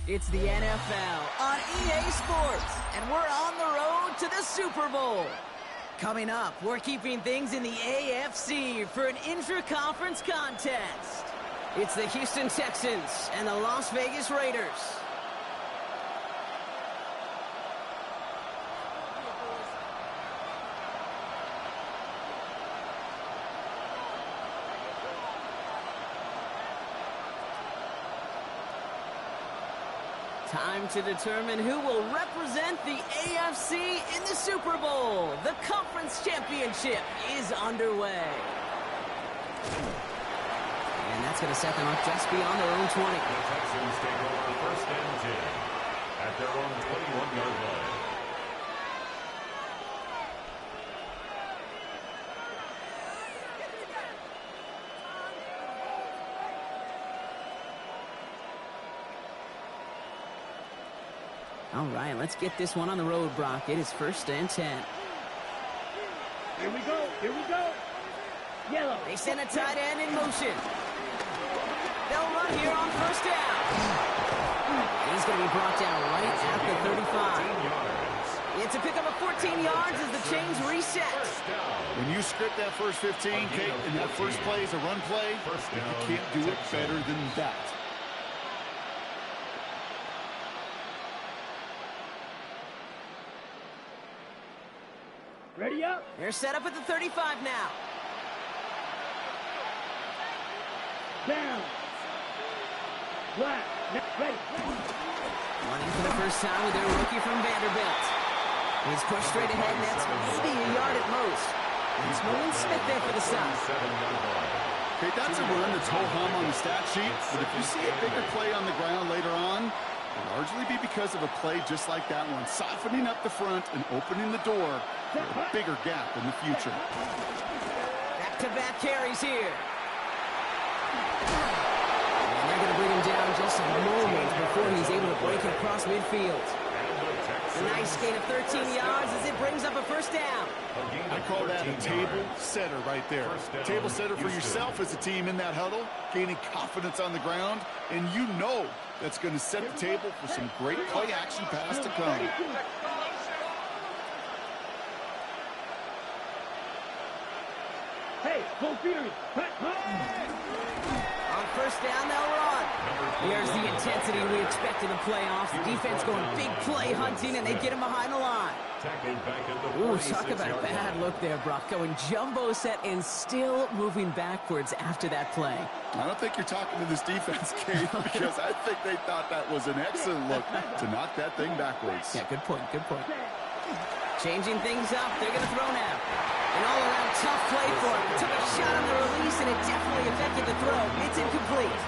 It's the NFL on EA Sports, and we're on the road to the Super Bowl. Coming up, we're keeping things in the AFC for an intra-conference contest. It's the Houston Texans and the Las Vegas Raiders. Time to determine who will represent the AFC in the Super Bowl. The conference championship is underway. And that's going to set them up just beyond their own 20. The Texans take over first and 10 at their own 21-yard line. All right, let's get this one on the road, Brock. It is first and 10. Here we go. Here we go. Yellow. They send a tight end in motion. They'll run here on first down. He's going to be brought down right at the 35. It's a pickup of 14 yards as the chains reset. When you script that first 15, Kate, and that first play is a run play, you can't do it better than that. Ready up. They're set up at the 35 now. Down. Flat. Ready. Running for the first time with their rookie from Vanderbilt. He's pushed straight ahead, and that's maybe a yard at most. It's Nolan Smith there for the stop. Okay, that's a run that's ho-hum on the stat sheet, but if you see a bigger play on the ground later on, it'll largely be because of a play just like that one, softening up the front and opening the door for a bigger gap in the future. Back-to-back carries here. And they're going to bring him down just a moment before he's able to break it across midfield. A nice gain of 13 yards as it brings up a first down. I call that a table setter right there. Table setter for yourself as a team in that huddle, gaining confidence on the ground, and you know that's going to set the table for some great play action pass to come. Hey, full feeders. On first down, they'll run. Here's the intensity we expect in the playoffs. The defense going big play hunting, and they get him behind the line. Ooh, talk about a bad look there, Brock. Going jumbo set and still moving backwards after that play. I don't think you're talking to this defense, Kate, because I think they thought that was an excellent look to knock that thing backwards. Yeah, good point, good point. Changing things up, they're going to throw now. An all-around tough play for him. Took a shot on the release, and it definitely affected the throw. It's incomplete.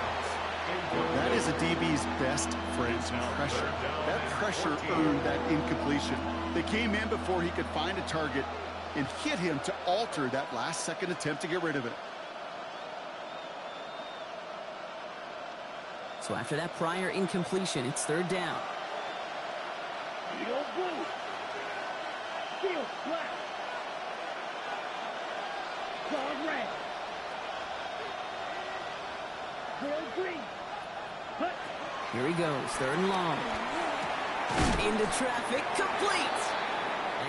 That is a DB's best friend, pressure. That pressure earned that incompletion. They came in before he could find a target and hit him to alter that last-second attempt to get rid of it. So after that prior incompletion, it's third down. Field blue. Field black. Dog red. Field green. Hut. Here he goes, third and long. Into traffic, complete.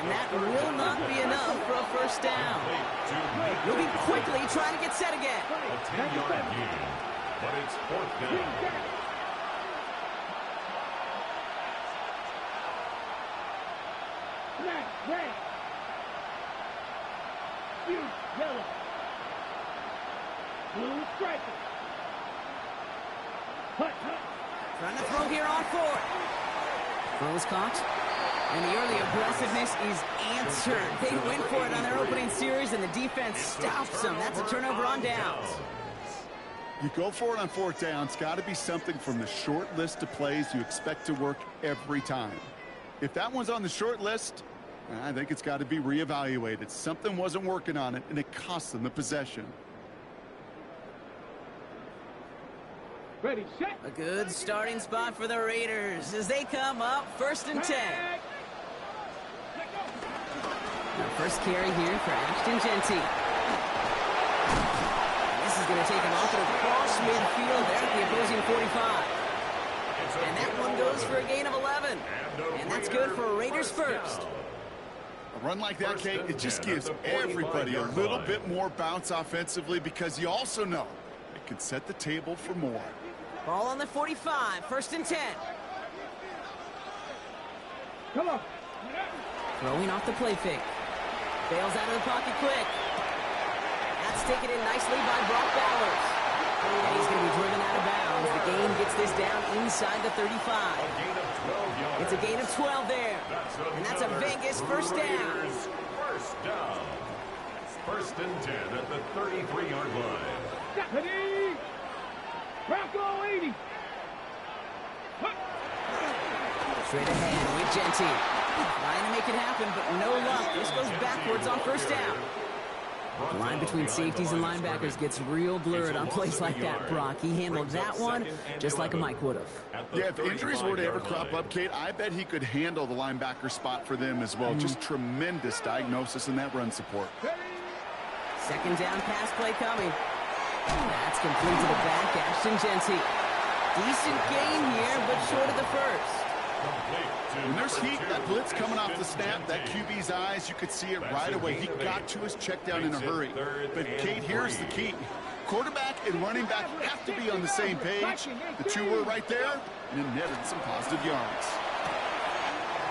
And that will not be enough for a first down. Moving quickly, trying to get set again. A 10-yard gain, but it's fourth down. Black, red. Huge, yellow. Blue striker. Hut, hut. Trying to throw here on fourth. Throws caught. And the early aggressiveness is answered. They went for it on their opening series, and the defense stops them. That's a turnover on downs. You go for it on fourth down. It's got to be something from the short list of plays you expect to work every time. If that one's on the short list, I think it's got to be reevaluated. Something wasn't working on it, and it cost them the possession. Ready, set. A good starting spot for the Raiders as they come up first and 10. Now first carry here for Ashton Genty. This is going to take him off and across midfield there at the opposing 45. And that one goes for a gain of 11. And that's good for a Raiders first. A run like that, Kate, it just gives everybody a little bit more bounce offensively because you also know it can set the table for more. Ball on the 45, 1st and 10. Come on. Throwing off the play fake. Bails out of the pocket quick. That's taken in nicely by Brock Bowers. And he's going to be driven out of bounds. The gain gets this down inside the 35. It's a gain of 12 there. And that's a Vegas first down. First down. 1st and 10 at the 33-yard line. Ready? Bronco 80. Straight ahead with Genty. Trying to make it happen, but no luck. This goes backwards on 1st down. The line between safeties and linebackers gets real blurred on plays like that, Brock. He handled that one just like a Mike would have. Yeah, if injuries were to ever crop up, Kate, I bet he could handle the linebacker spot for them as well. Just tremendous diagnosis in that run support. 2nd down pass play coming. That's complete to the back, Ashton Genty. Decent gain here, but short of the first. When there's heat, that blitz coming off the snap, that QB's eyes, you could see it right away. He got to his check down in a hurry. But, Kate, here's the key. Quarterback and running back have to be on the same page. The two were right there, and it netted some positive yards.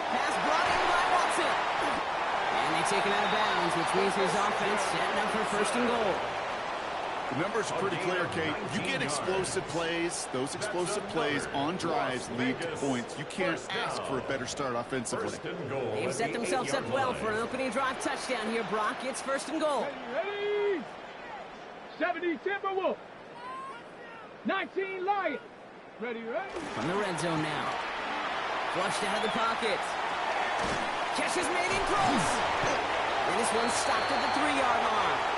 Pass brought in by Watson. And they take it out of bounds, which means his offense setting up for 1st and goal. The numbers are pretty clear, Kate. You get explosive plays. Those explosive plays on drives lead to points. You can't ask for a better start offensively. They've set themselves up well for an opening drive touchdown here, Brock. It's 1st and goal. Ready? 70 Timberwolf. 19 Lions. Ready? From the red zone now. Flushed out of the pocket. Catch is made in close. And this one's stopped at the 3-yard line.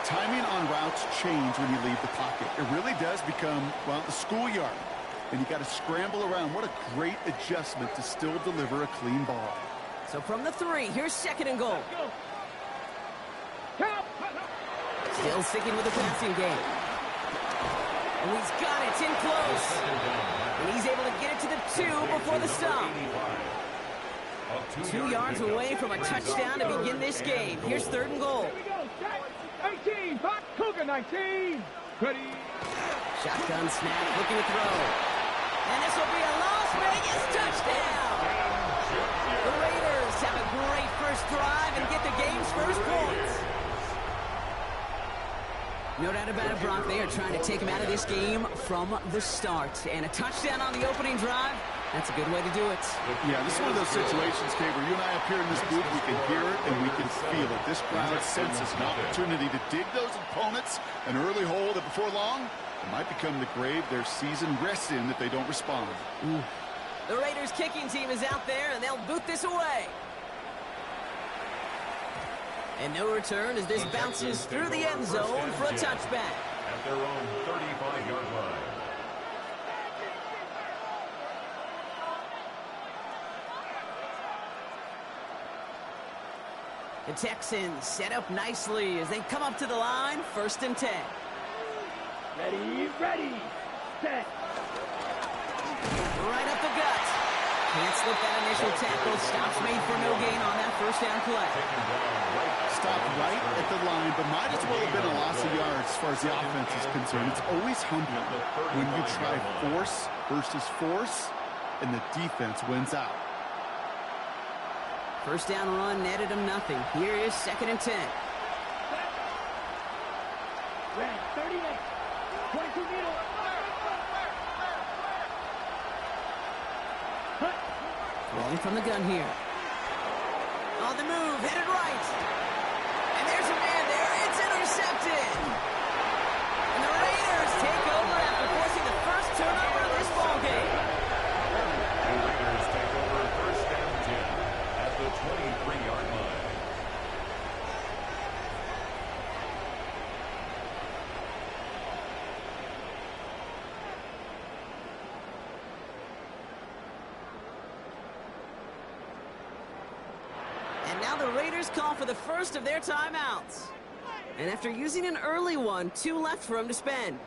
Timing on routes change when you leave the pocket. It really does become, well, the schoolyard. And you got to scramble around. What a great adjustment to still deliver a clean ball. So from the 3, here's 2nd and goal. Still sticking with the passing game. And he's got it. It's in close. And he's able to get it to the 2 before the stop. 2 yards away from a touchdown to begin this game. Here's 3rd and goal. 18, Cougar 19. Ready? Shotgun snap, looking to throw. And this will be a Las Vegas touchdown. The Raiders have a great first drive and get the game's first points. No doubt about it, Brock. They are trying to take him out of this game from the start. And a touchdown on the opening drive, that's a good way to do it. Yeah, this is one of those situations, Kate, where you and I up here in this booth, we can hear it and we can feel it. This crowd senses an opportunity to dig those opponents an early hole that before long, it might become the grave their season rests in if they don't respond. The Raiders kicking team is out there, and they'll boot this away. And no return as this bounces through the end zone for a touchback. At their own 35-yard line. The Texans set up nicely as they come up to the line, 1st and 10. Ready, set. Right up the gut. Can't slip that initial tackle. Stops made for no gain on that 1st down play. Stopped right at the line, but might as well have been a loss of yards as far as the offense is concerned. It's always humbling when you try force versus force, and the defense wins out. 1st down run netted him nothing. Here is 2nd and 10. Red 38. 22 middle. Rolling from the gun here. On the move, headed right. And there's a man there. It's intercepted. And the Raiders take over after forcing the first turnover of this ballgame. The Raiders take over 1st and 10 at the 23-yard line. And now the Raiders call for the first of their timeouts. And after using an early one, 2 left for him to spend.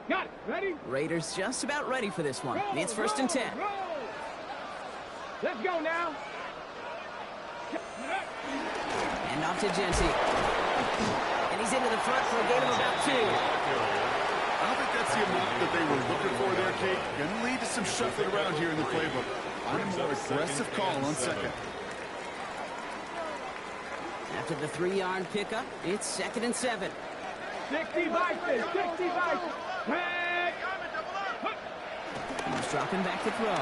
Got it. Ready? Raiders just about ready for this one. It's 1st and 10. Roll. Let's go now. And off to Genty. And he's into the front for a gain of about 2. I don't think that's the amount that they were looking for there, Kate. Going to lead to some shuffling around here in the playbook. Find a more aggressive call on second. After the 3-yard pickup, it's 2nd and 7. 60 vices, 60 vices. Tag. He's dropping back to throw.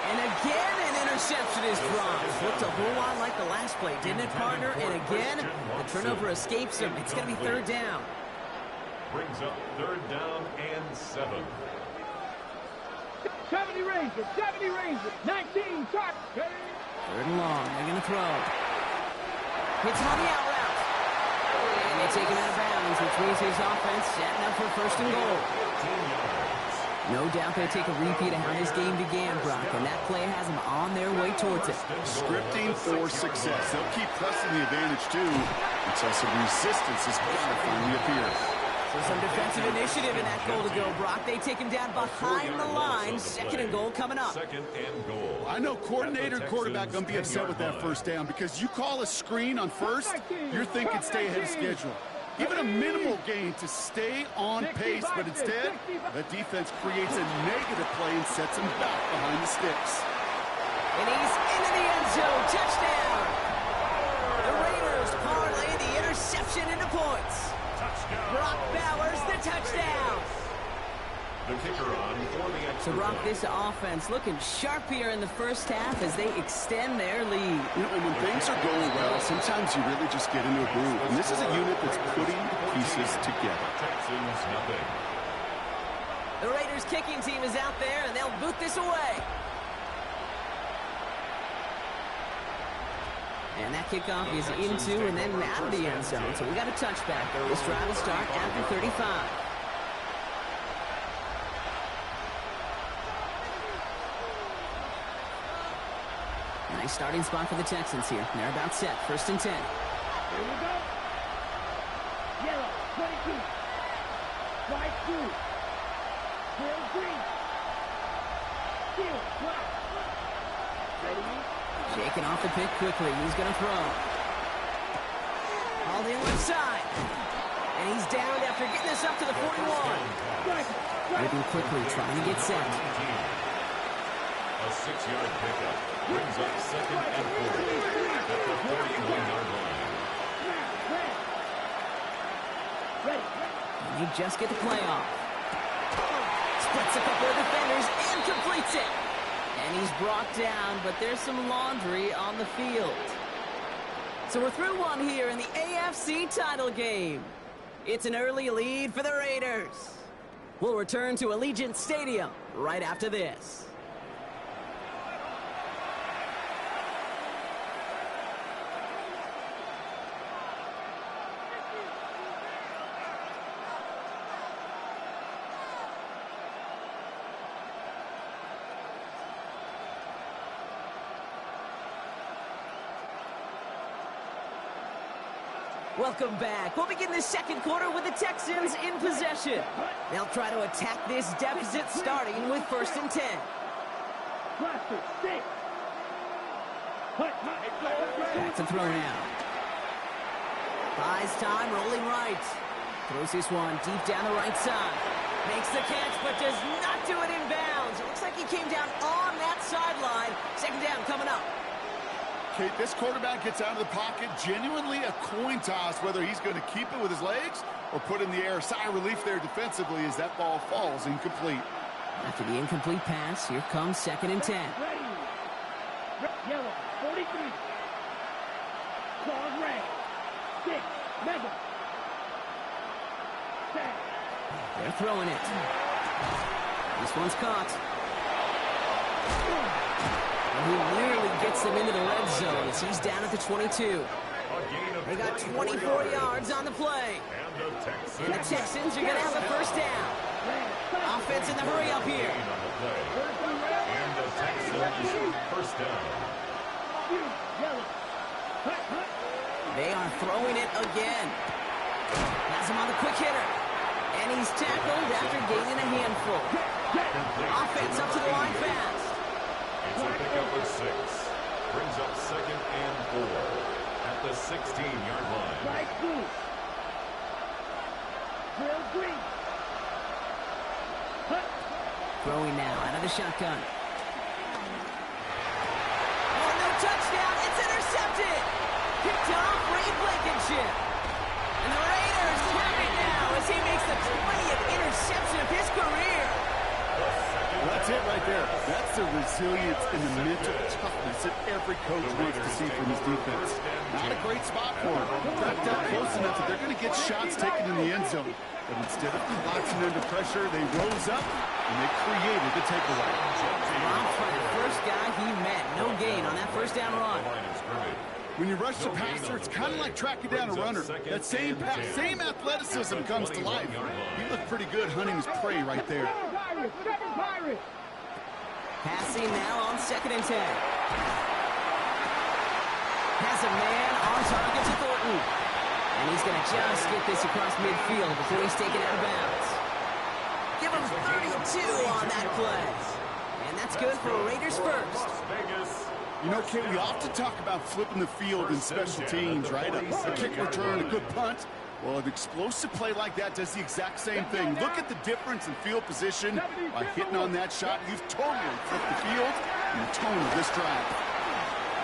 And again, an interception is dropped. Looked a whole lot like the last play, didn't it, partner? And again, the turnover escapes him. It's going to be 3rd down. Brings up 3rd down and 7. 70 Rangers, 70 Rangers. 19 shot. 3rd and long. They're going to throw. Hits him on the out route. And they take him out of bounds, which means his offense setting up for 1st and goal. No doubt they'll take a repeat of how this game began, Brock, and that play has them on their way towards it. Scripting for success. They'll keep pressing the advantage, too, until some resistance is going to finally appear. So some defensive initiative in that goal to go, Brock. They take him down behind the line. 2nd and goal coming up. 2nd and goal. I know coordinator and quarterback going to be upset with that 1st down because you call a screen on 1st, you're thinking stay ahead of schedule. Even a minimal gain to stay on pace, but instead, the defense creates a negative play and sets him back behind the sticks. And he's into the end zone. Touchdown! The Raiders parlay the interception into points. Brock Bowers, the touchdown. The kicker on for the extra So, Brock, point. this offense looking sharp here in the 1st half as they extend their lead. You know, and when things are going well, sometimes you really just get into a groove. And this is a unit that's putting the pieces together. Texans nothing. The Raiders kicking team is out there, and they'll boot this away. And that kickoff is into and then out of the end zone. So we got a touchback. This drive will start after 35. Nice starting spot for the Texans here. They're about set. 1st and 10. Here we go. Yellow, 22. White, 2. Clear, green. Steel, black. Ready? Shaking off the pick quickly. He's going to throw. All the left side. And he's down after getting this up to the 41. Moving quickly, trying to get set. A 6-yard pickup. Brings up 2nd and 4 at the 31-yard line. And he just get the play off. Splits a couple of defenders and completes it. And he's brought down, but there's some laundry on the field. So we're through one here in the AFC title game. It's an early lead for the Raiders. We'll return to Allegiant Stadium right after this. Welcome back. We'll begin the 2nd quarter with the Texans in possession. They'll try to attack this deficit starting with 1st and 10. Back to throw now. Buys time, rolling right. Throws this one deep down the right side. Makes the catch, but does not do it in bounds. It looks like he came down on that sideline. 2nd down coming up. Kate, this quarterback gets out of the pocket, genuinely a coin toss, whether he's going to keep it with his legs or put in the air. Sigh of relief there defensively as that ball falls incomplete. After the incomplete pass, here comes 2nd and 10. Ready. Yellow, 43. Claws red. 6. Mega. Tag. They're throwing it. This one's caught. And he nearly gets them into the red zone as he's down at the 22. They got 24 yards on the play. And the Texans are going to have a 1st down. Offense in the hurry up here. And the Texans 1st down. They are throwing it again. Has him on the quick hitter. And he's tackled after gaining a handful. Offense up to the line fast. It's a pickup of 6. Brings up 2nd and 4 at the 16-yard line. Right blue. Drill green. Throwing now out of the shotgun. Oh, no touchdown. It's intercepted. Picked off Ray Blankenship. And the Raiders have it now as he makes the 20th interception of his career. Well, that's it right there. That's the resilience and the mental toughness that every coach wants to see from his defense. Not a great spot for him. Backed up close enough that they're going to get shots taken in the end zone. But instead of collapsing under pressure, they rose up and they created the takeaway. Robbed by the first guy he met. No gain on that first down run. When you rush the passer, it's kind of like tracking down a runner. That same pass, same athleticism comes to life. He looked pretty good hunting his prey right there. Passing now on 2nd and 10. Has a man on target to Thornton. And he's going to just get this across midfield before he's taken out of bounds. Give him 32 on that play. And that's good for Raiders first. You know, Kate, we often talk about flipping the field in special teams, right? A kick return, a good punt. Well, an explosive play like that does the exact same thing. Look at the difference in field position. By hitting on that shot, you've totally flipped the field and the tone of this drive.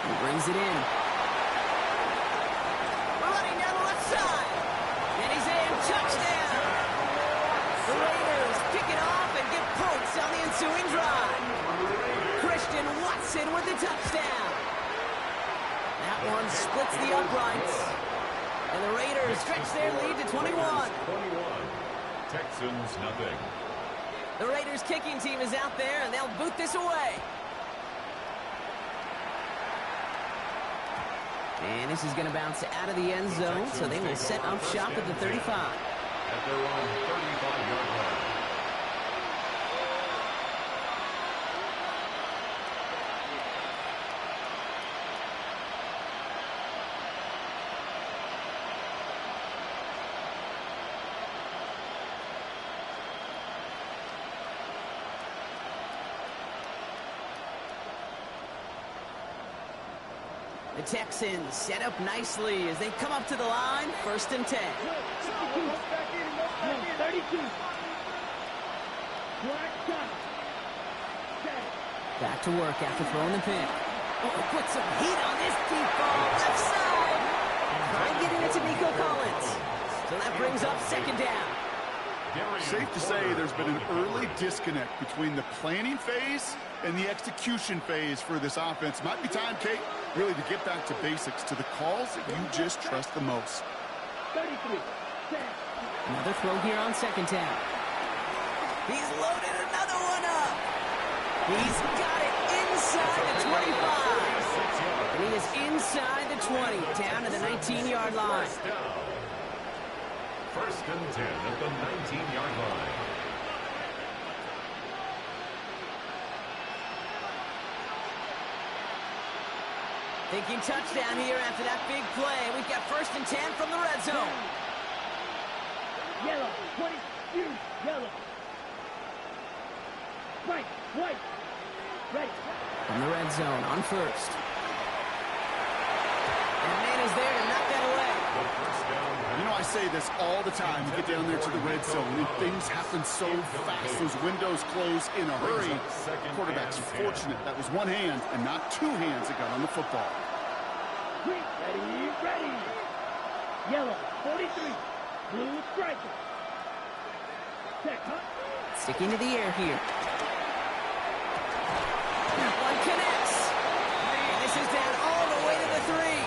He brings it in. Running down the left side. And he's in. Touchdown. The Raiders pick it off and get points on the ensuing drive. Christian Watson with the touchdown. That one splits the uprights. And the Raiders stretch their lead to 21. 21. Texans nothing. The Raiders kicking team is out there, and they'll boot this away. And this is going to bounce out of the end zone, so they will set up shop at the 35. At their own 35-yard line. The Texans set up nicely as they come up to the line, 1st and 10. 32. Back to work after throwing the pick. Oh, put some heat on this deep ball, left side. Trying getting it to Nico Collins. So that brings up 2nd down. Safe to say there's been an early disconnect between the planning phase and the execution phase for this offense. Might be time, Kate, really to get back to basics, to the calls that you just trust the most. 33. Another throw here on 2nd down. He's loaded another one up. He's got it inside the 25. And he is inside the 20, down to the 19-yard line. 1st and 10 at the 19-yard line. Thinking touchdown here after that big play. We've got 1st and 10 from the red zone. Yellow. 22. Yellow. Right. White. Ready. From the red zone on 1st. And man is there to knock that away. You know, I say this all the time. You get down there to the red zone, and things happen so fast. Those windows close in a hurry. The quarterback's fortunate. That was one hand and not two hands that got on the football. Ready. Ready. Yellow. 43. Blue striker. Check, huh? Sticking to the air here. That one connects. And this is down all the way to the 3.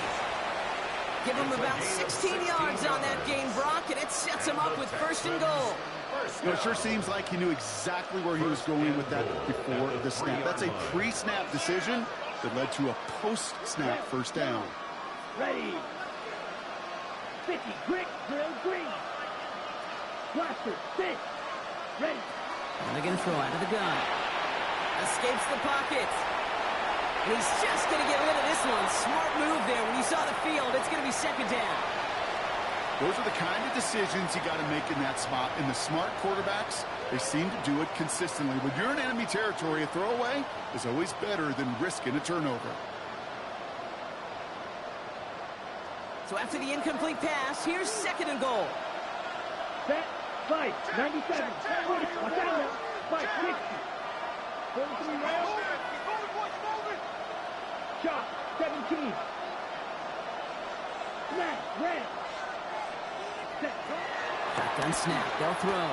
Give him about 16 yards on that gain, Brock, and it sets him up with 1st and goal. You know, it sure seems like he knew exactly where he was going with that before the snap. That's a pre-snap decision that led to a post-snap 1st down. Ready. 50. Brick. Drill green. Blaster. 6. Ready. And they're going to throw out of the gun. Escapes the pocket. And he's just going to get rid of this one. Smart move there. When you saw the field, it's going to be 2nd down. Those are the kind of decisions you got to make in that spot. And the smart quarterbacks, they seem to do it consistently. When you're in enemy territory, a throwaway is always better than risking a turnover. So after the incomplete pass, here's 2nd and goal. Set, fight, 97, 40, watch out now, fight, 60. 43 rounds. Shot, 17. Smash, red. Set, Shotgun snap, they'll throw.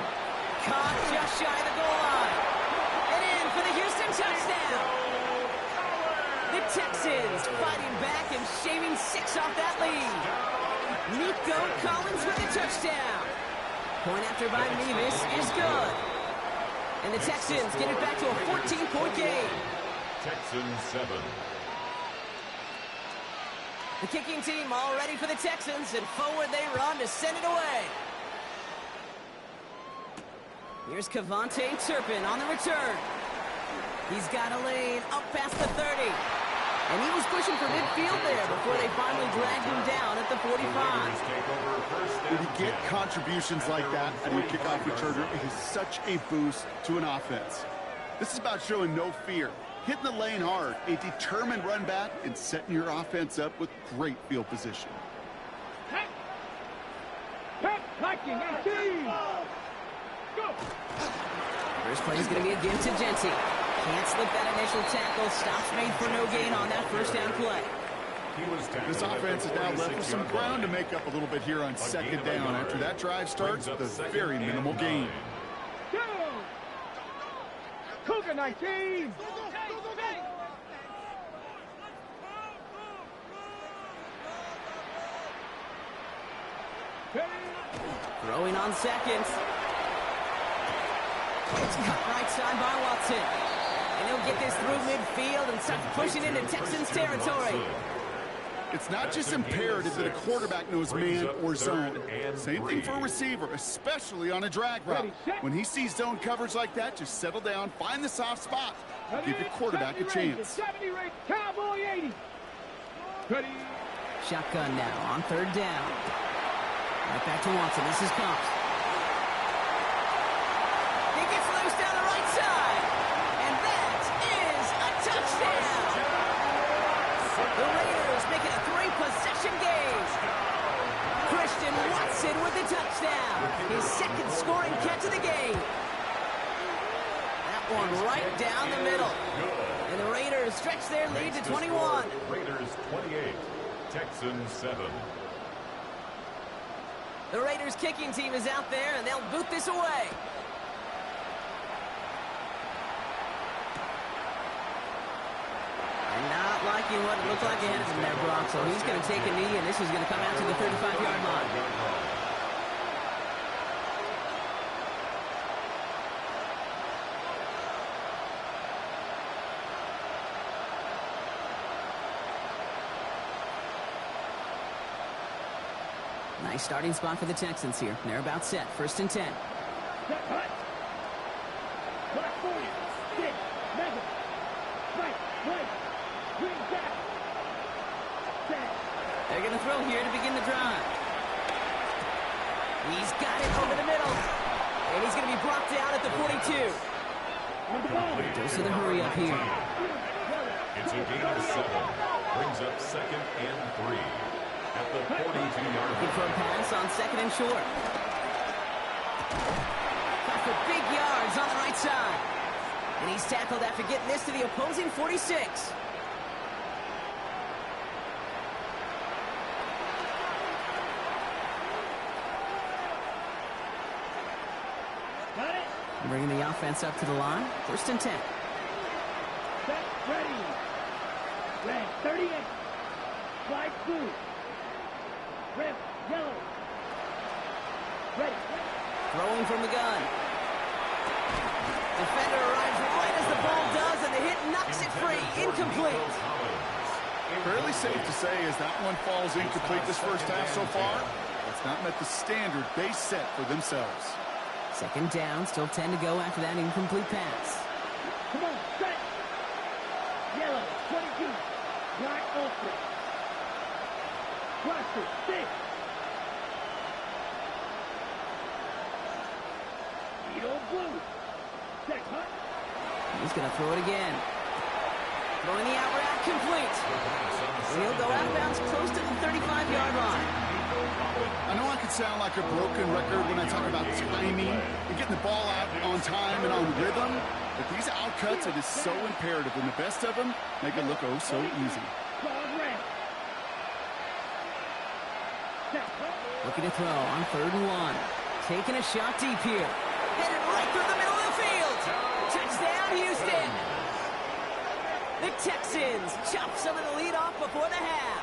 Caught just shy of the goal line. And in for the Houston touchdown. The Texans fighting back and shaving 6 off that lead. Nico Collins with the touchdown. Point after by Nevis is good. And the Texans get it back to a 14-point game. Texans 7. The kicking team all ready for the Texans, and forward they run to send it away. Here's Cavante Turpin on the return. He's got a lane up past the 30. And he was pushing for midfield there before they finally dragged him down at the 45. When you get contributions like that out of your kickoff returner, it is such a boost to an offense. This is about showing no fear, hitting the lane hard, a determined run back, and setting your offense up with great field position. Hiking, 18. Go. First play is going to be a give to Genty. Can't slip that initial tackle. Stops made for no gain on that first down play. This offense is now left with some ground to make up a little bit here on 2nd down. After that drive starts with a very minimal gain. Go. Cougar 19. Throwing on 2nd. It's cut right side by Watson. And he'll get this through midfield and start pushing into Texans territory. It's not just imperative that a quarterback knows man or zone. Same thing for a receiver, especially on a drag route. When he sees zone coverage like that, just settle down, find the soft spot, and give your quarterback a chance. 70 rate, Cowboy 80. Ready. Shotgun now on 3rd down. Right back to Watson. This is Cox. He gets loose down the right side. And that is a touchdown. The Raiders make it a 3-possession game. Christian Watson with the touchdown. His 2nd scoring catch of the game. That one right down the middle. And the Raiders stretch their lead to 21. Raiders 28, Texans 7. The Raiders kicking team is out there, and they'll boot this away. And not liking what it looked like ahead of him there, Brock. So he's going to take a knee, and this is going to come out to the 35-yard line. Nice starting spot for the Texans here. They're about set. 1st and 10. Set, hut. Black 40, 6, mega. Right, right. Green back. Set. They're going to throw here to begin the drive. He's got it over the middle. And he's going to be brought down at the 42. On the ball. Dose of the hurry up here. It's a gain of 7. Brings up 2nd and 3. At the 42-yard Looking for a pass on 2nd and short. Got for big yards on the right side. And he's tackled after getting this to the opposing 46. Got it. Bringing the offense up to the line. 1st and 10. Set, ready. Red, 38. Slide blue. Red, yellow. Ready. Throwing from the gun. Defender arrives right as the ball does, and the hit knocks it free. Incomplete. Fairly safe to say as that one falls incomplete this first half so far, it's not met the standard they set for themselves. 2nd down, still 10 to go after that incomplete pass. Come on, set. Yellow, 22. Black, ultra. Cluster, 6. Torpedo blue. Set hut. He's going to throw it again. Throwing the out route complete. And he'll go out of bounds close to the 35-yard line. I know I could sound like a broken record when I talk about timing and getting the ball out on time and on rhythm, but these out cuts, it is so imperative, and the best of them make it look oh so easy. Looking to throw on 3rd and 1. Taking a shot deep here. Headed right through the middle of the field. Touchdown, Houston. The Texans chop some of the lead off before the half.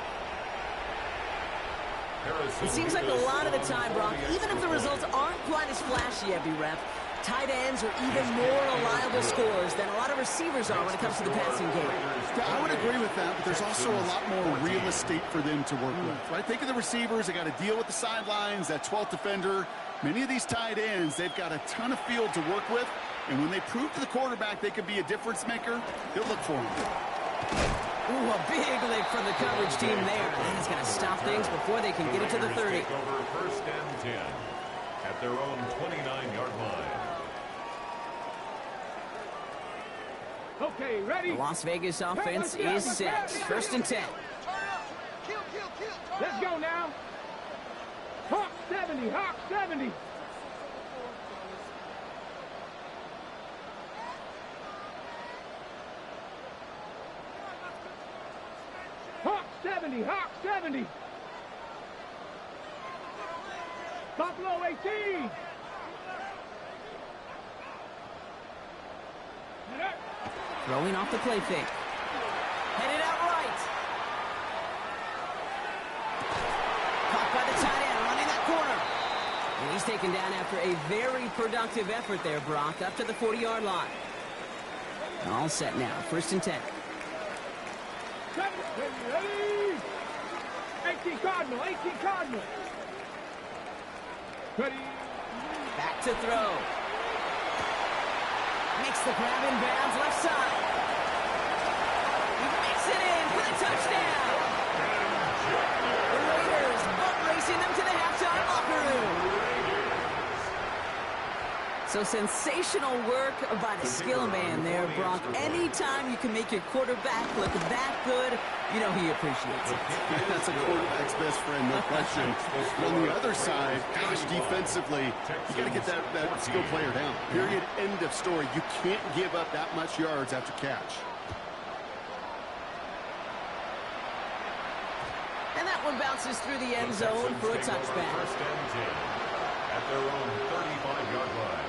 It seems like a lot of the time, Brock, even if the results aren't quite as flashy, every rep, tight ends are even more reliable scorers than a lot of receivers are when it comes to the passing game. Yeah, I would agree with that, but there's also a lot more real estate for them to work with, right? Think of the receivers. They got to deal with the sidelines, that 12th defender. Many of these tight ends, they've got a ton of field to work with, and when they prove to the quarterback they could be a difference maker, they'll look for him. Ooh, a big lick from the coverage team there. And he's going to stop things before they can get it to the 30. Take over 1st and 10 at their own 29-yard line. Okay, ready? The Las Vegas offense is set. 1st and 10. Let's go now. Hawk 70, Hawk 70. Hawk 70, Hawk 70. Buffalo 18. Throwing off the play fake. Headed out right. Caught by the tight end, running that corner. And he's taken down after a very productive effort there, Brock, up to the 40-yard line. All set now, 1st and 10. Ready? 18 Cardinal, 18 Cardinal. Ready? Back to throw. Makes the grab in bounds left side. He makes it in for the touchdown. The Raiders butt racing them to the halftime locker room. So sensational work by the skill man there, Brock. Anytime you can make your quarterback look that good, you know he appreciates it. That's a quarterback's best friend, no question. But on the other side, gosh, defensively, you got to get that skill player down. Period, end of story. You can't give up that much yards after catch. And that one bounces through the end zone for a touchback. 1st and 10 at their own 35-yard line.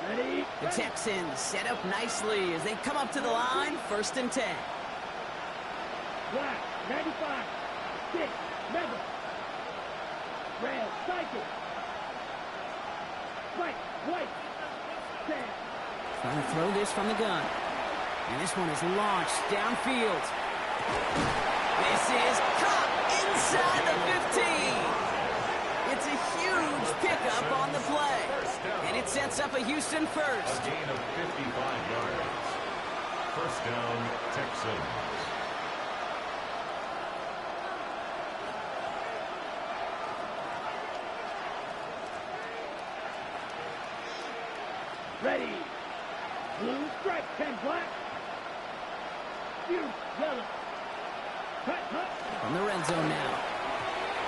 Ready? The Texans set up nicely as they come up to the line, 1st and 10. Black, 95. 6, Mega. Red, cycle. White, white. 10. Trying to throw this from the gun. And this one is launched downfield. This is caught inside the 15. It's a huge pickup on the play. And it sets up a Houston first. A gain of 55 yards. 1st down, Texans. Ready. Blue stripe, 10 black. Blue, yellow. Cut, cut. From the red zone now.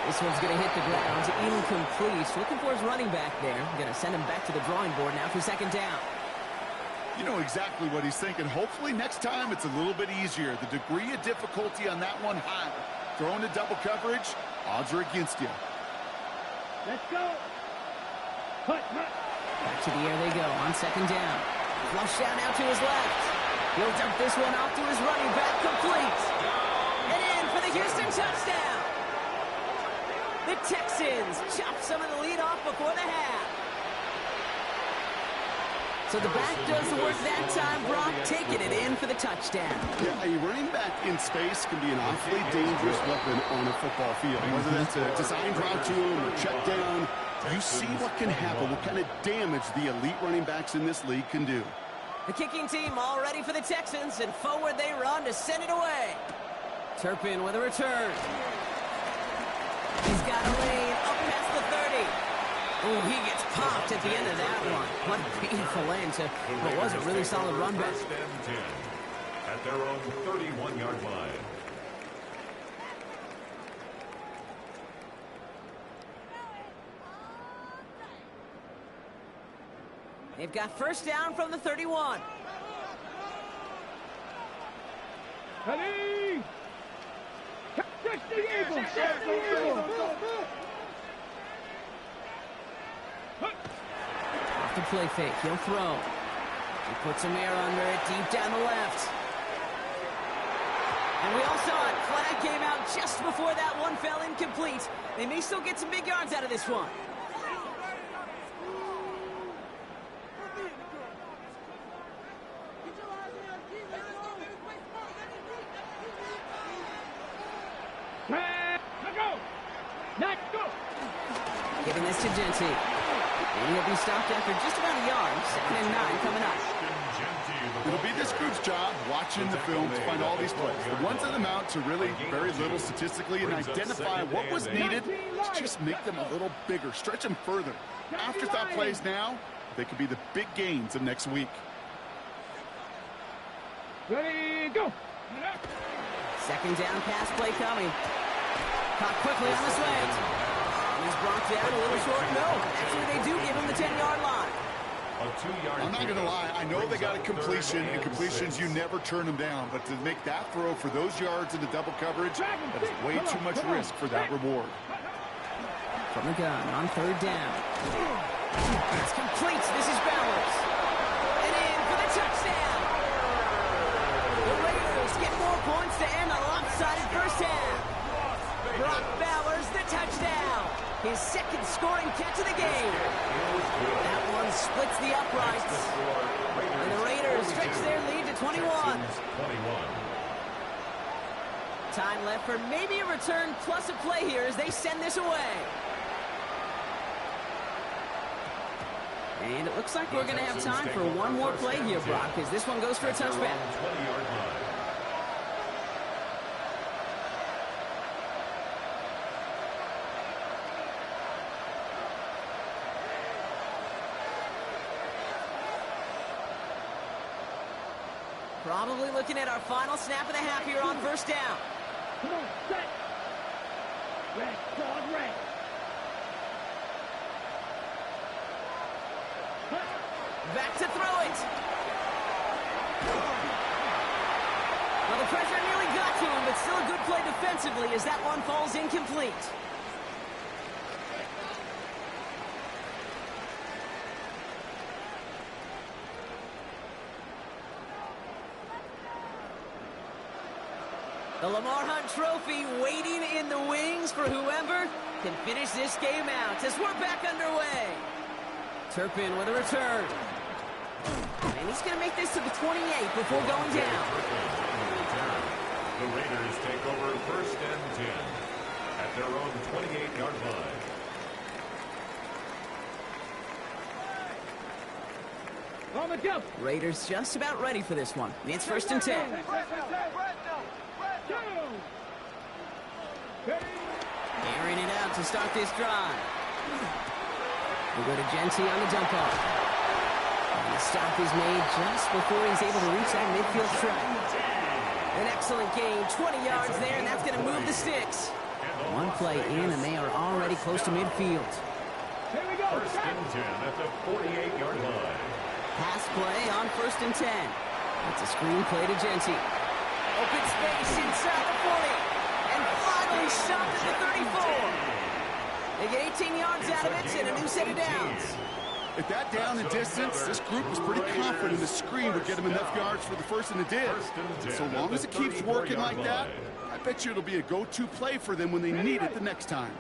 This one's going to hit the ground. Incomplete. Looking for his running back there. Going to send him back to the drawing board now for 2nd down. You know exactly what he's thinking. Hopefully next time it's a little bit easier. The degree of difficulty on that one high. Throwing to double coverage, odds are against you. Let's go. Cut, cut. Back to the air they go on 2nd down. Flush down now to his left. He'll dump this one off to his running back, complete. And in for the Houston touchdown. The Texans chop some of the lead off before the half. So the back does the work that time, Brock, taking it in for the touchdown. Yeah, a running back in space can be an awfully dangerous weapon on a football field. Whether that's a designed route to him or check down, you see what can happen, what kind of damage the elite running backs in this league can do. The kicking team all ready for the Texans, and forward they run to send it away. Turpin with a return. He's got a lane up past the 30. Oh, he gets popped at the end of that one. What a painful end to what was a really solid run back. First and 10 at their own 31-yard line. They've got first down from the 31. Ready? Touch the eagle! Touch the eagle! Off the play fake, he'll throw. He puts some air under it, deep down the left. And we all saw it. Flag came out just before that one fell incomplete. They may still get some big yards out of this one. Giving this to Genty. And he'll be stopped after just about a yard. 2nd and 9 coming up. It'll be this group's job watching the film to find all these plays. The ones that amount to really very little statistically and identify what was needed to just make them a little bigger, stretch them further. Afterthought plays now, they could be the big gains of next week. Ready, go! 2nd down pass play coming. Caught quickly on the slant. He's brought down a little short. No, actually they do give him the 10-yard line. I'm not going to lie. I know they got a completion, and completions, you never turn them down. But to make that throw for those yards in the double coverage, that is way too much risk for that reward. From the gun on 3rd down. It's complete. This is Bowers. And in for the touchdown. The Raiders get more points to end a lopsided first half. Brock Bowers, the touchdown. His 2nd scoring catch of the game. That one splits the uprights. And the Raiders stretch their lead to 21. Time left for maybe a return plus a play here as they send this away. And it looks like we're going to have time for one more play here, Brock, as this one goes for a touchback. Probably looking at our final snap of the half here on 1st down. Come on, set! Red, squad, red! Back to throw it. Well, the pressure nearly got to him, but still a good play defensively as that one falls incomplete. The Lamar Hunt Trophy waiting in the wings for whoever can finish this game out as we're back underway. Turpin with a return. And he's going to make this to the 28 before going down. The Raiders take over 1st and 10 at their own 28-yard line. On the jump! Raiders just about ready for this one. It's 1st and 10. Airing it out to start this drive. We'll go to Genty on the dump off. And the stop is made just before he's able to reach that midfield track. An excellent gain, 20 yards there, and that's going to move the sticks. One play in, and they are already close to midfield. Here we go! 1st and 10 at the 48-yard line. Pass play on 1st and 10. That's a screen play to Genty. Open space inside the 40. And finally stopped at the 34. They get 18 yards out of it and a new set of downs. At that down and distance, this group was pretty confident the screen would get them enough yards for the first, and it did. So long as it keeps working like that, I bet you it'll be a go-to play for them when they need it the next time.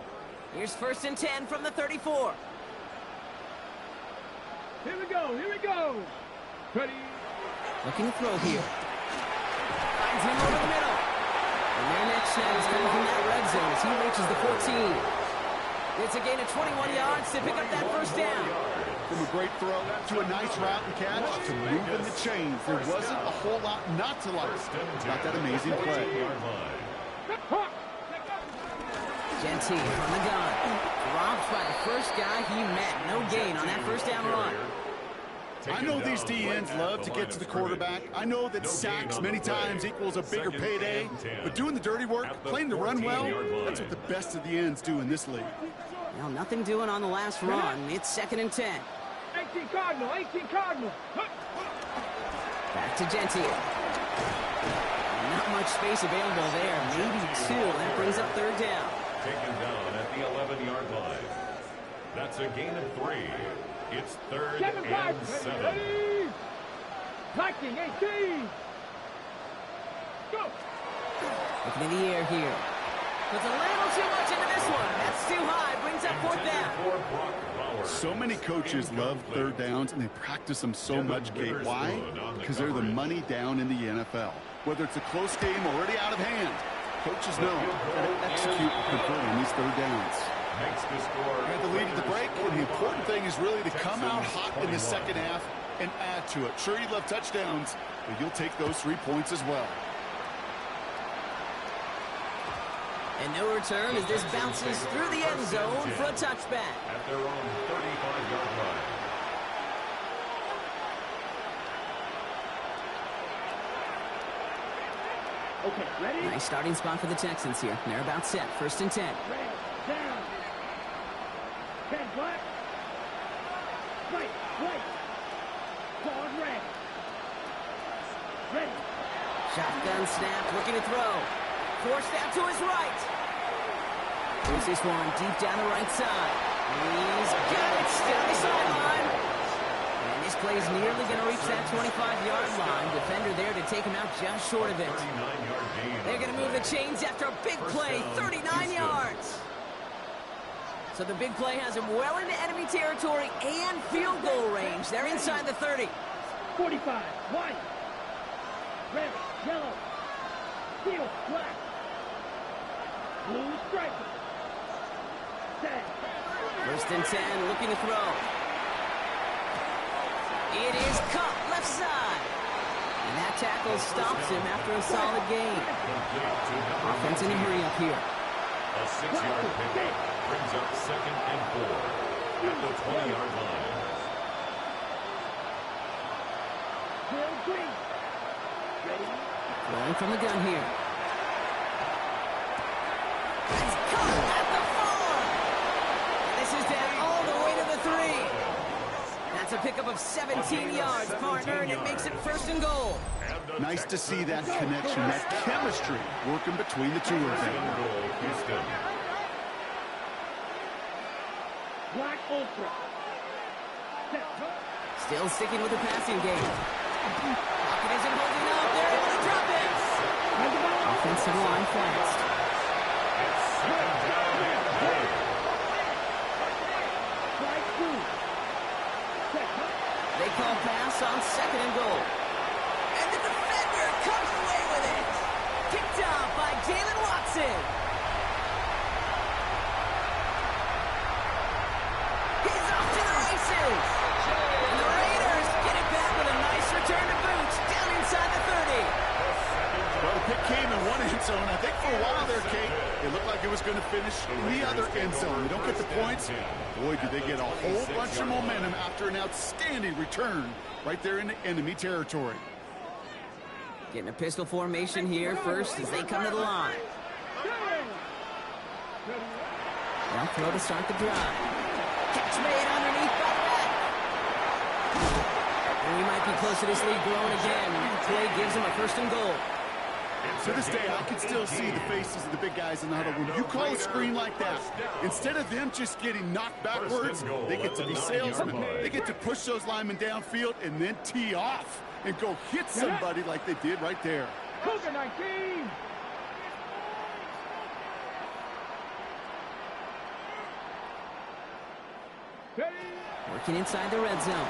Here's 1st and 10 from the 34. Here we go, here we go! Ready? Looking to throw here. Finds him over the middle. And their next chance coming from that red zone as he reaches the 14. It's a gain of 21 yards to pick up that first down. From a great throw to a nice route and catch to moving the chains. There wasn't a whole lot not to like about that amazing play. Genty from the gun. Dropped by the first guy he met. No gain on that first down run. I know these DNs love to get to the quarterback. I know that sacks many times equals a bigger payday. But doing the dirty work, playing the run well, that's what the best of the ends do in this league. Well, nothing doing on the last run. It's 2nd and 10. 18 Cardinal, 18 Cardinal. Back to Genty. Not much space available there. Maybe 2. That brings up 3rd down. Taken down at the 11-yard line. That's a gain of 3. It's 3rd and 7. Viking, 18. Go. Looking in the air here. Puts a little too much into this one. That's too high. Brings up 4th down. So many coaches love 3rd downs, and they practice them so much, Kate. Why? Because they're the money down in the NFL. Whether it's a close game already out of hand, coaches know how to execute and convert on these 3rd downs. Makes the score. Had the lead at the break, and the important thing is really to come out hot in the second half and add to it. Sure, you love touchdowns, but you'll take those 3 points as well. And no return as this bounces through the end zone for a touchback. At their own 35-yard line. Okay, ready? Nice starting spot for the Texans here. They're about set. 1st and 10. Red, down. 10 black. White, white. Forward red. Ready. Shotgun snap, looking to throw. Forced out to his right. Here's this one deep down the right side. He's got it. Still on the sideline. And this play's nearly going to reach that 25-yard line. Defender there to take him out just short of it. They're going to move the chains after a big play. 39 yards. So the big play has him well into enemy territory and field goal range. They're inside the 30. 45, white. Red, yellow. Steel, black. Blue stripe. 10. 1st and 10, looking to throw. It is caught left side. And that tackle stops him after a solid gain. Offense in a hurry up here. A 6-yard pickup brings up 2nd and 4 at the 20-yard line. Bill Green. Ready? Rolling from the gun here. It's caught at the 4. This is down all the way to the 3. That's a pickup of 17 yards, partner, and it makes it 1st and goal. Nice to see that connection, that chemistry working between the two of them. Houston. Black Ultra. Set. Still sticking with the passing game. Pocket isn't holding up. They're able to drop it. Offensive line fast. Black blue. Set. They call pass on 2nd and goal. And the defender comes away with it. Picked off by Jalen Watson. He's off to the races. And the Raiders get it back with a nice return to boot down inside the 30. Well, the pick came in one end zone. I think for a while there, Kate, it looked like it was going to finish in the other end zone. They don't get the points. Boy, did they get a whole bunch of momentum after an outstanding return right there in the enemy territory. Getting a pistol formation here first as they come to the line. They'll throw to start the drive. Catch made underneath by Beck. And we might be close to this lead growing again. Play gives them a 1st and goal. To this day, I can still see the faces of the big guys in the huddle. When you call a screen like that, instead of them just getting knocked backwards, they get to be salesmen. They get to push those linemen downfield and then tee off and go hit somebody like they did right there. Cougar 19. Working inside the red zone.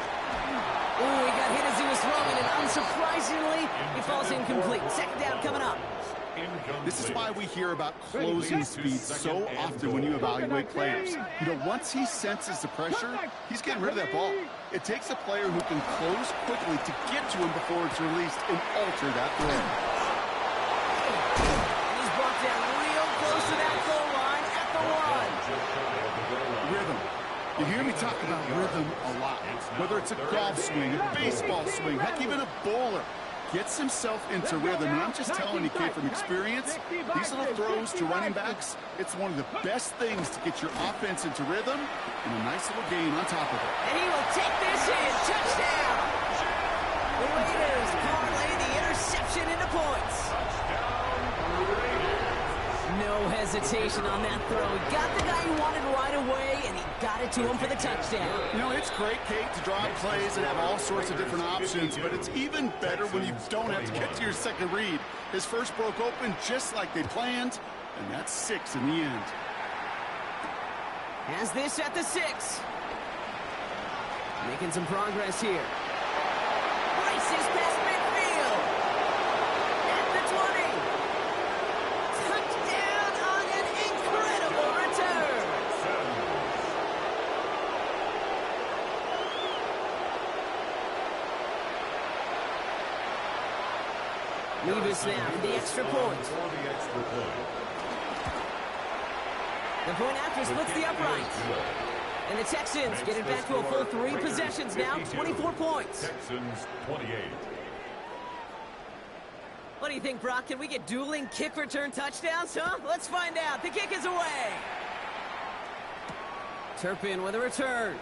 Oh, he got hit as he was throwing, and unsurprisingly, he falls incomplete. 2nd down coming up. This is why we hear about closing speed so often when you evaluate players. You know, once he senses the pressure, he's getting rid of that ball. It takes a player who can close quickly to get to him before it's released and alter that throw. And he's brought down real close to that goal line at the 1. Rhythm. You hear me talk about rhythm a lot. Whether it's a golf swing, a baseball swing, heck, even a bowler gets himself into rhythm. And I'm just telling you, kid, from experience, these little throws to running backs, it's one of the best things to get your offense into rhythm and a nice little gain on top of it. And he will take this in. Touchdown! The Raiders parlay the interception into points. No hesitation on that throw. He got the guy he wanted right away, and he got it to him for the touchdown. You know, it's great, Kate, to draw up plays and have all sorts of different options, but it's even better when you don't have to get to your second read. His first broke open just like they planned, and that's 6 in the end. Has this at the 6. Making some progress here. Races past midfield. At the 20. Touchdown on an incredible return. Leave us now for the extra point. The point after splits the upright. And the Texans get it back to a full 3 possessions now, 24 points. Texans 28. What do you think, Brock? Can we get dueling kick return touchdowns, huh? Let's find out. The kick is away. Turpin with a return.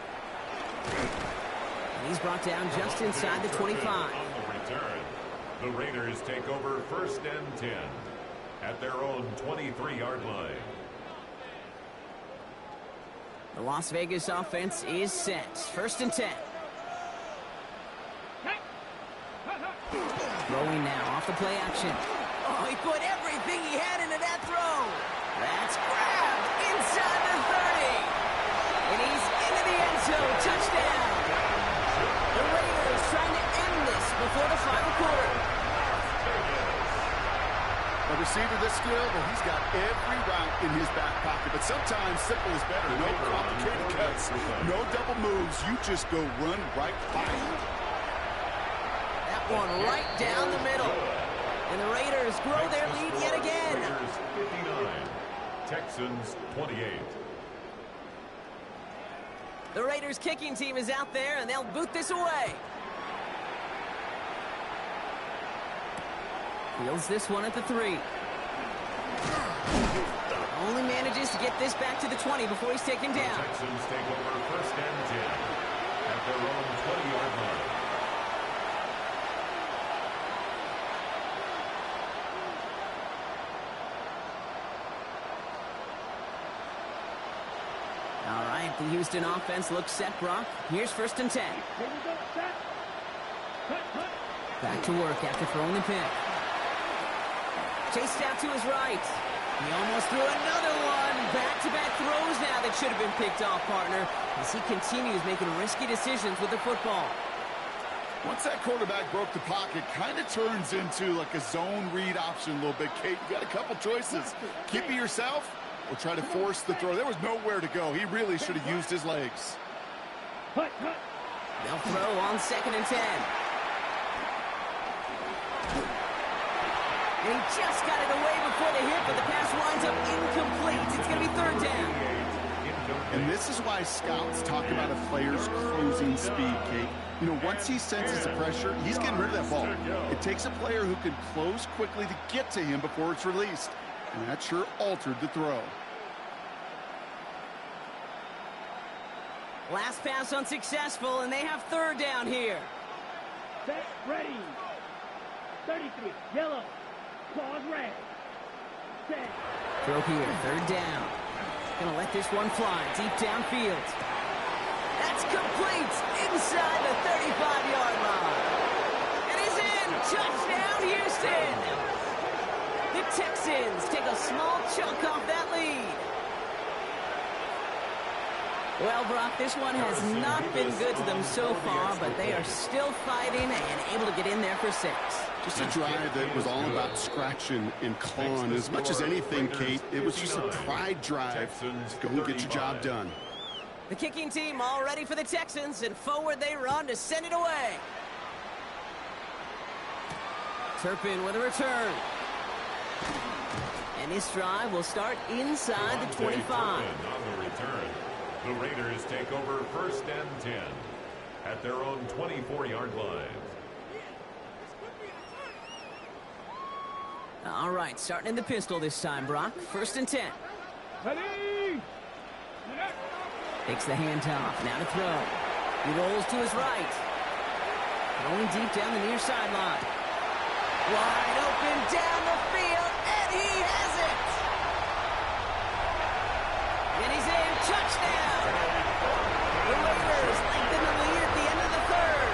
And he's brought down just inside the 25. On the return, the Raiders take over 1st and 10 at their own 23-yard line. The Las Vegas offense is set. 1st and 10. Throwing now off the play action. Oh, he put everything he had into that throw. That's grabbed inside the 30. And he's into the end zone. Touchdown. The Raiders trying to end this before the final quarter. A receiver this skilled, well, he's got every route in his back pocket. But sometimes simple is better. No complicated cuts, no double moves. You just go run right by him. That one right down the middle. And the Raiders grow their lead yet again. Raiders 59, Texans 28. The Raiders kicking team is out there, and they'll boot this away. Fields this one at the 3. Only manages to get this back to the 20 before he's taken down. The Texans take over 1st and 10 at their own 20-yard line. All right, the Houston offense looks set, Brock. Here's 1st and 10. Back to work after throwing the pick. Chased out to his right. He almost threw another one. Back-to-back throws now that should have been picked off, partner, as he continues making risky decisions with the football. Once that quarterback broke the pocket, kind of turns into like a zone read option a little bit. Kate, you got a couple choices. Keep it yourself or try to force the throw. There was nowhere to go. He really should have used his legs. They'll throw on 2nd and 10. And he just got it away before the hit, but the pass winds up incomplete. It's going to be 3rd down. And this is why scouts talk about a player's closing speed, Kate. You know, once he senses the pressure, he's getting rid of that ball. It takes a player who can close quickly to get to him before it's released. And that sure altered the throw. Last pass unsuccessful, and they have 3rd down here. Set, ready. 33, yellow. Pause red. Set. Throw here, 3rd down. Gonna let this one fly deep downfield. That's complete inside the 35-yard line. And he's in. Touchdown, Houston. The Texans take a small chunk off that lead. Well, Brock, this one has not been good to them so far, but they are still fighting and able to get in there for 6. Just a drive that was all about scratching and clawing. As much as anything, Kate, it was just a pride drive. Go and get your job done. The kicking team all ready for the Texans, and forward they run to send it away. Turpin with a return. And this drive will start inside the 25. On the return. The Raiders take over 1st and 10 at their own 24-yard line. All right, starting in the pistol this time, Brock. 1st and 10. Ready? Takes the handoff, now to throw. He rolls to his right. Going deep down the near sideline. Wide open down the field, and he has it! And he's in, touchdown! The Raiders lengthen the lead at the end of the 3rd.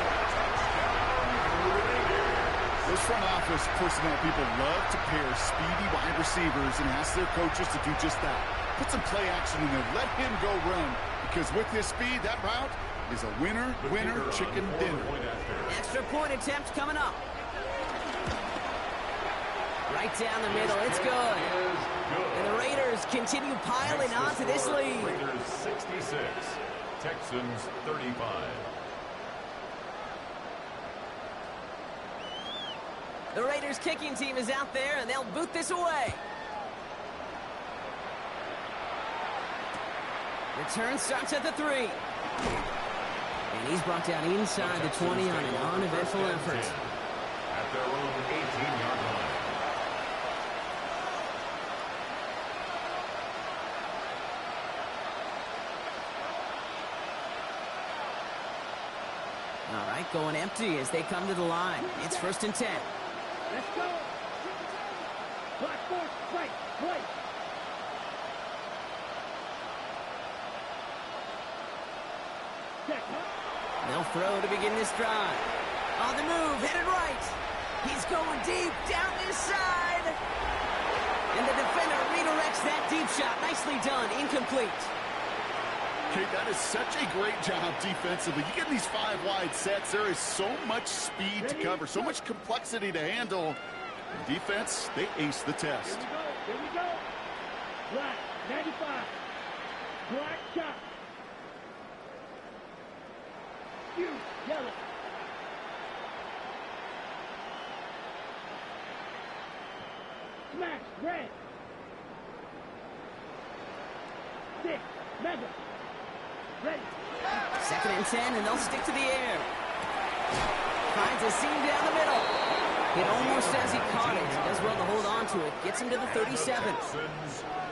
Those front office personnel people love to pair speedy wide receivers and ask their coaches to do just that. Put some play action in there. Let him go run. Because with his speed, that route is a winner, chicken dinner. Extra point attempt coming up. Right down the middle, it's good. And the Raiders continue piling on to this lead. Raiders 66, Texans 35. The Raiders kicking team is out there, and they'll boot this away. Return starts at the 3. And he's brought down inside the 20 on an uneventful effort. At their own 18-yard line. All right, going empty as they come to the line. It's 1st and 10. Let's go. Black force, right, right. They'll throw to begin this drive. On the move, headed right. He's going deep, down this side. And the defender redirects that deep shot. Nicely done, incomplete. Kate, that is such a great job defensively. You get these 5 wide sets, there is so much speed to cover, so much complexity to handle. The defense, they ace the test. Here we go. Black, 95. Black shot. You, yellow. Smash, red. 6, mega. Ready. 2nd and 10, and they'll stick to the air. Finds a seam down the middle. It almost says he caught it. Does well to hold on to it. Gets him to the 37.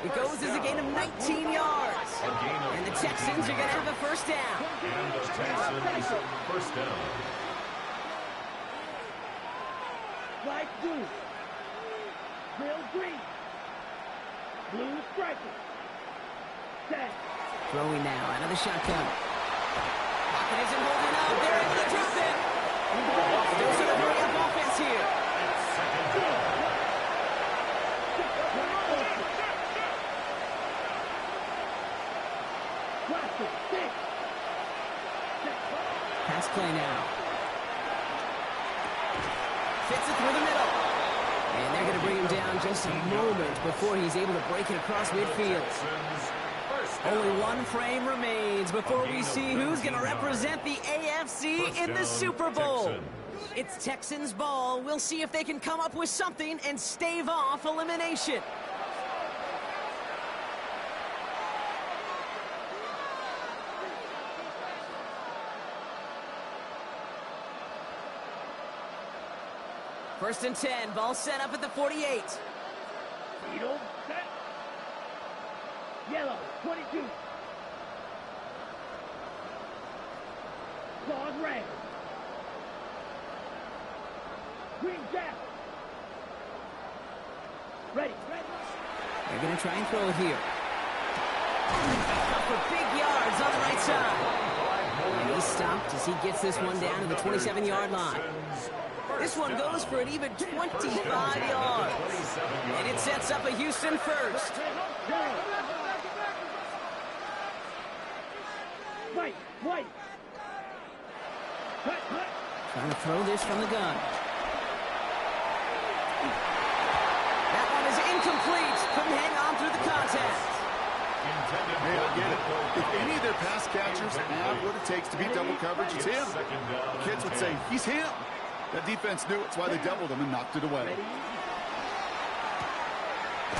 It goes as a gain of 19 yards. And the Texans are going to have a 1st down. And the Texans 1st down. Light blue. Real green. Blue striker. Set. Throwing now out of the shotgun. Pocket isn't holding up. They're able to drop it. Still sort of hurry up offense here. Pass play now. Fits it through the middle. And they're going to bring him down just a moment before he's able to break it across midfield. Only one frame remains before we see who's going to represent the AFC in the Super Bowl. It's Texans ball. We'll see if they can come up with something and stave off elimination. First and 10, ball set up at the 48. Beetle, set. Yellow, 22. Claws red. Green jack. Ready, ready. They're going to try and throw it here. Up for big yards on the right side. And he's stopped as he gets this one down to the 27-yard line. This one goes for an even 25 yards. And it sets up a Houston 1st. Fight. White. Cut. Trying to throw this from the gun. That one is incomplete. Couldn't hang on through the contact. Hey, I get it. If any of their pass catchers have what it takes to beat double coverage, it's him. The kids would say, he's him. That defense knew it's why they doubled him and knocked it away.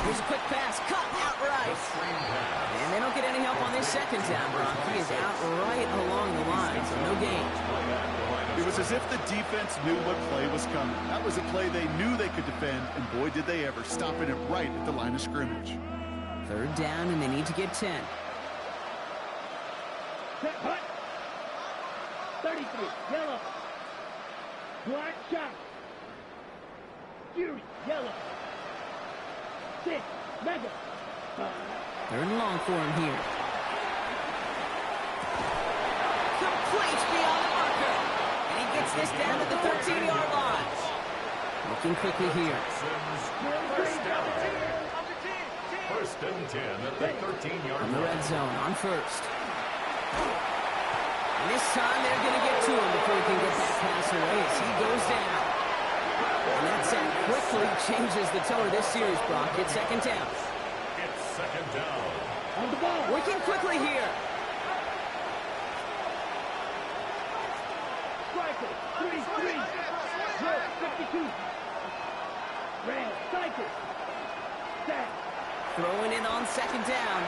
Here's a quick pass, cut outright. And they don't get any help on this second down, Brock. He is out right along the line, so no gain. It was as if the defense knew what play was coming. That was a play they knew they could defend, and boy, did they ever, stopping it right at the line of scrimmage. Third down, and they need to get 10. Set. Hut. 33. Yellow. Black shot. Fury. Yellow. 6. Mega. Third and long for him here. Complete beyond the marker. And he gets this down to the 13-yard line. Looking quickly here. First and 10 at the 13-yard line. In the red zone on first. And this time they're going to get to him before he can get that pass away as he goes down. And that sack quickly changes the tone of this series, Brock. It's second down. It's second down. On the ball. Working quickly here. Striker. 3-3. 52. Ram. Cycle. Sack. Throwing it on second down.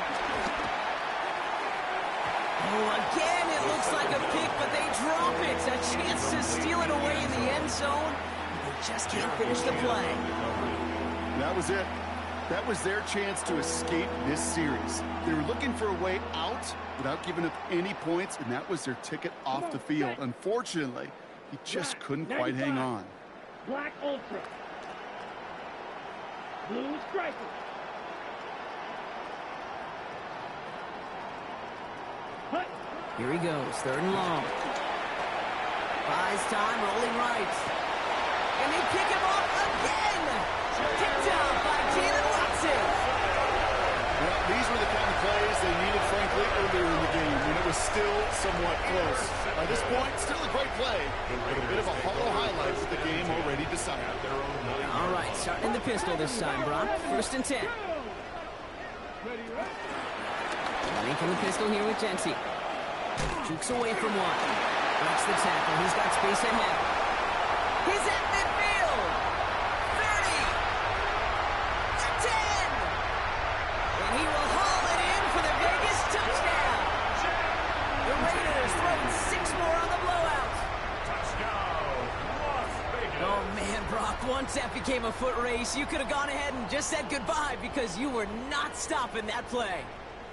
Oh, again, it looks like a pick, but they drop it. A chance to steal it away in the end zone. They just can't finish the play. That was it. That was their chance to escape this series. They were looking for a way out without giving up any points, and that was their ticket off the field. Unfortunately, he just couldn't quite hang on. Black Ultra. Blue Striker. Hut. Here he goes, third and long. Buys time, rolling right. And they pick him off again. Picked out by Jalen Watson. Well, these were the kind of plays they needed, frankly, earlier in the game when it was still somewhat close. By this point, still a great play, but a bit of a hollow highlight with the game already decided. All right, starting the pistol this time, Brock. First and 10. Running from the pistol here with Genty. Jukes away from one. Breaks the tackle. He's got space ahead. He's at midfield. 30. 10. And he will haul it in for the Vegas touchdown. The Raiders throwing 6 more on the blowout. Touchdown, Las Vegas. Oh, man, Brock, once that became a foot race, you could have gone ahead and just said goodbye because you were not stopping that play.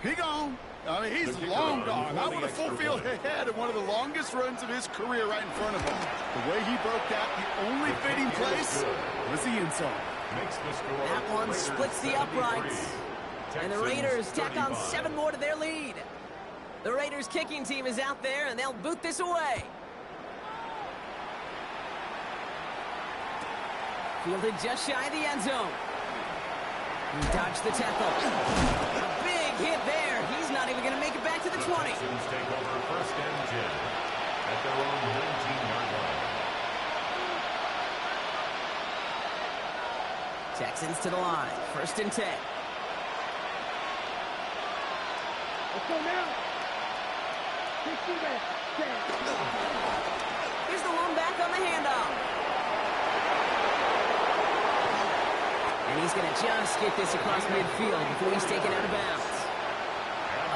He gone. I mean, he's long gone. Out with a full field ahead and one of the longest runs of his career right in front of him. The way he broke that, the only fitting place was the end zone. Makes the score. That one splits the uprights. And the Raiders tack on 7 more to their lead. The Raiders kicking team is out there, and they'll boot this away. Fielded just shy of the end zone. He dodged the tackle. A big hit there. He's not even going to make it back to the 20. Texans take over first and 10 at their own 19-yard line. Texans to the line. First and 10. Let's go now. 60 reps. Here's the one back on the handoff. And he's going to just get this across midfield before he's taken out of bounds.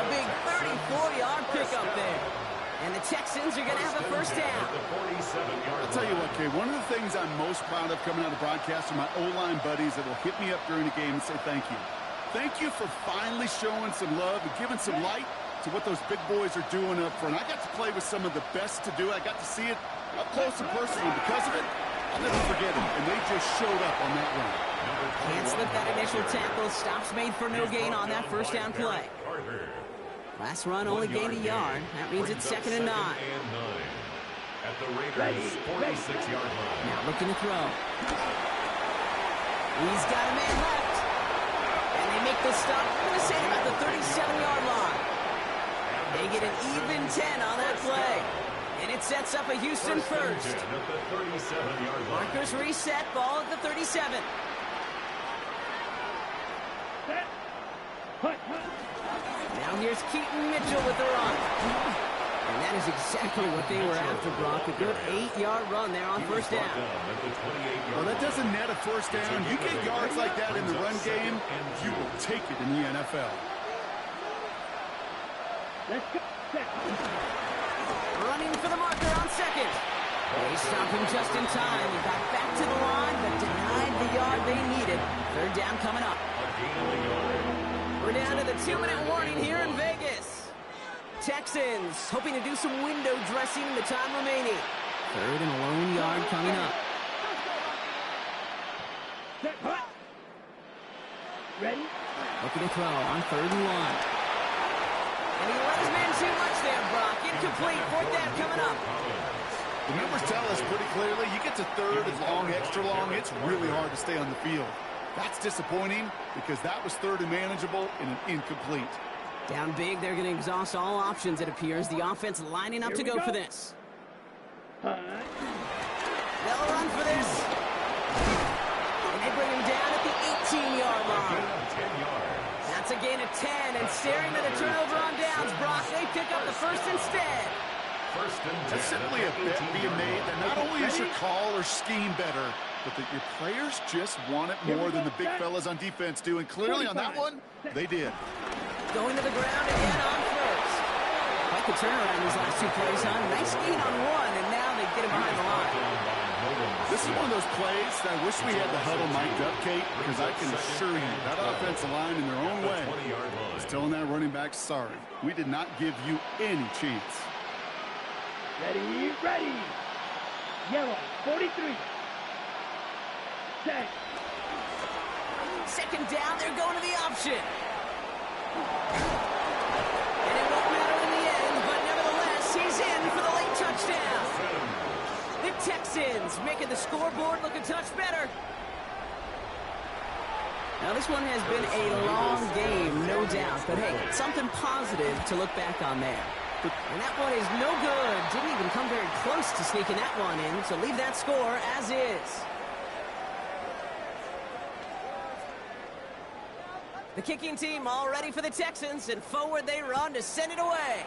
A big 34-yard pickup there. And the Texans are going to have a first down. I'll tell you what, Kay, one of the things I'm most proud of coming out of broadcast are my O-line buddies that will hit me up during the game and say thank you. Thank you for finally showing some love and giving some light to what those big boys are doing up front. I got to play with some of the best to do it. I got to see it up close and personal. Because of it, I'll never forget it. And they just showed up on that run. Can't slip that initial tackle. Stops made for no gain on that first down play. Last run only gained a yard. That means it's second and 9. At the Raiders' 46-yard line. Now looking to throw. He's got a man left. And they make the stop, I'm going to say about the 37-yard line. They get an even and 10 on that play. And it sets up a Houston first. At the 37-yard line. Markers reset, ball at the 37. Set. Punt. Now here's Keaton Mitchell with the run. And that is exactly what they were after, Brock. A good 8-yard run there on first down. Well, that doesn't net a first down. You get yards like that in the run game, you will take it in the NFL. Let's go. Set. Running for the marker on second. They stopped him just in time. He got back to the line, but denied the yard they needed. Third down coming up. We're down to the 2-minute warning here in Vegas. Texans hoping to do some window dressing in the time remaining. Third and a lone yard coming up. Set. Punt. Ready? Looking to throw on 3rd and 1. And he let his man too much there, Brock. Incomplete. 4th down coming up. The numbers tell us pretty clearly, you get to 3rd and long, extra long, it's really hard to stay on the field. That's disappointing because that was 3rd and manageable and an incomplete. Down big, they're going to exhaust all options, it appears. The offense lining up to go for this. Punt. They'll run for this. And they bring him down at the 18-yard line. 10 yards. That's a gain of 10, and staring at a turnover on downs, Brock, they pick up the first instead. First and 10. That's simply a bet being made that not only is your call or scheme better, but that your players just want it more than the big fellas on defense do. And clearly on that one, they did. Going to the ground again on first. Quite the turnaround these last 2 plays, huh? Nice gain on 1, and now they get him behind the line. This is one of those plays that I wish we had the huddle mic'd up, Kate, because I can assure you that offensive line in their own way is telling that running back, sorry, we did not give you any chance. Ready? Ready. Yellow. 43. Set. Second down, they're going to the option. And it won't matter in the end, but nevertheless, he's in for the late touchdown. The Texans making the scoreboard look a touch better. Now, this one has been a long game, no doubt, but hey, something positive to look back on there. And that one is no good. Didn't even come very close to sneaking that one in, so leave that score as is. The kicking team all ready for the Texans, and forward they run to send it away.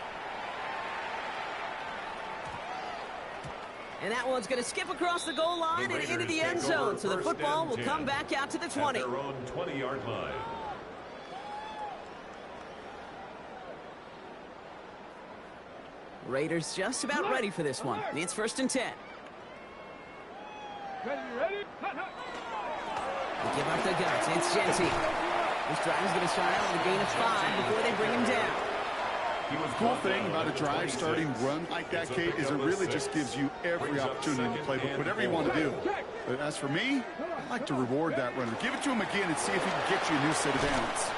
And that one's going to skip across the goal line and into the end zone, so the football will come back out to the 20. At their own 20-yard line. Raiders just about ready for this one. It's 1st and 10. Ready? They give up the guts. It's Genty. This drive is going to start out with a gain of 5 before they bring him down. The cool thing about a drive starting run like that, Kate, is it really just gives you every opportunity in the playbook, whatever you want to do. But as for me, I'd like to reward that runner. Give it to him again and see if he can get you a new set of downs.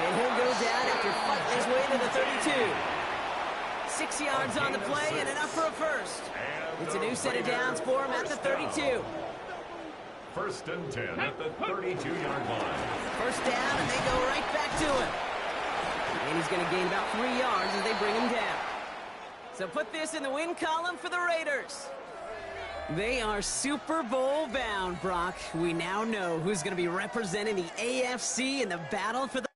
And he'll go down after fighting his way to the 32. 6 yards on the play and enough for a first. It's a new set of downs for him at the 32. 1st and 10 at the 32-yard line. First down, and they go right back to him. And he's going to gain about 3 yards as they bring him down. So put this in the win column for the Raiders. They are Super Bowl bound, Brock. We now know who's going to be representing the AFC in the battle for the